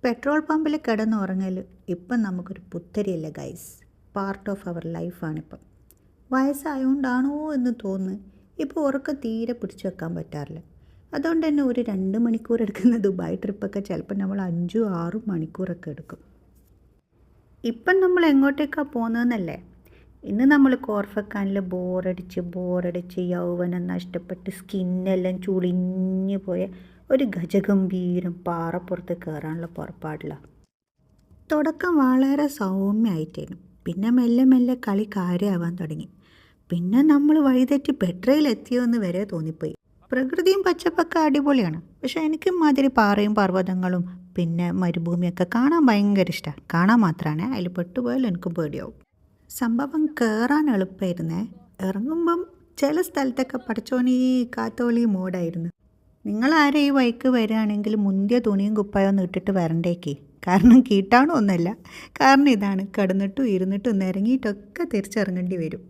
Petrol പമ്പിൽ കിടന്നുറങ്ങൽ ഇപ്പം നമുക്കൊരു പുത്തരിയല്ല ഗൈസ്. പാർട്ട് ഓഫ് അവർ ലൈഫാണിപ്പം. വയസ്സായതുകൊണ്ടാണോ എന്ന് തോന്നുന്നു ഇപ്പോൾ ഉറക്കം തീരെ പിടിച്ചു വെക്കാൻ പറ്റാറില്ല. അതുകൊണ്ട് തന്നെ ഒരു 2 മണിക്കൂർ എടുക്കുന്ന ദുബായ് ട്രിപ്പൊക്കെ ചിലപ്പോൾ നമ്മൾ 5-6 മണിക്കൂറൊക്കെ എടുക്കും. ഇപ്പം നമ്മൾ എങ്ങോട്ടേക്കാണ് പോകുന്നതെന്നല്ലേ? ഇന്ന് നമ്മൾ കോർഫക്കാനിൽ ബോറടിച്ച് യൗവനം നഷ്ടപ്പെട്ട് സ്കിന്നെല്ലാം ചുളിഞ്ഞു പോയ ഒരു ഗജഗംഭീരം പാറപ്പുറത്ത് കയറാനുള്ള പുറപ്പാടിലാണ്. തുടക്കം വളരെ സൗമ്യമായിട്ടേനും പിന്നെ മെല്ലെ മെല്ലെ കളി കാര്യമാവാൻ തുടങ്ങി. പിന്നെ നമ്മൾ വഴിതെറ്റി പെട്രയിലെത്തിയോന്ന് വരെ തോന്നിപ്പോയി. പ്രകൃതിയും പച്ചപ്പൊക്കെ അടിപൊളിയാണ്. പക്ഷെ എനിക്ക് മാതിരി പാറയും പർവ്വതങ്ങളും പിന്നെ മരുഭൂമിയൊക്കെ കാണാൻ ഭയങ്കര ഇഷ്ടമാണ്. കാണാൻ മാത്രമാണ്, അതിൽ പെട്ടുപോയാലും എനിക്ക് പേടിയാവും. സംഭവം കയറാൻ എളുപ്പമായിരുന്നേ. ഇറങ്ങുമ്പം ചില സ്ഥലത്തൊക്കെ പടച്ചോനീ കാത്തോളി മോഡായിരുന്നു. നിങ്ങളാരെ ഈ വഴിക്ക് വരികയാണെങ്കിൽ മുന്തിയ തുണിയും കുപ്പായൊന്നും ഇട്ടിട്ട് വരണ്ടേക്ക്. കാരണം കീട്ടാണോ ഒന്നല്ല, കാരണം ഇതാണ്, കിടന്നിട്ടും ഇരുന്നിട്ടും നിരങ്ങിയിട്ടൊക്കെ തിരിച്ചിറങ്ങേണ്ടി വരും.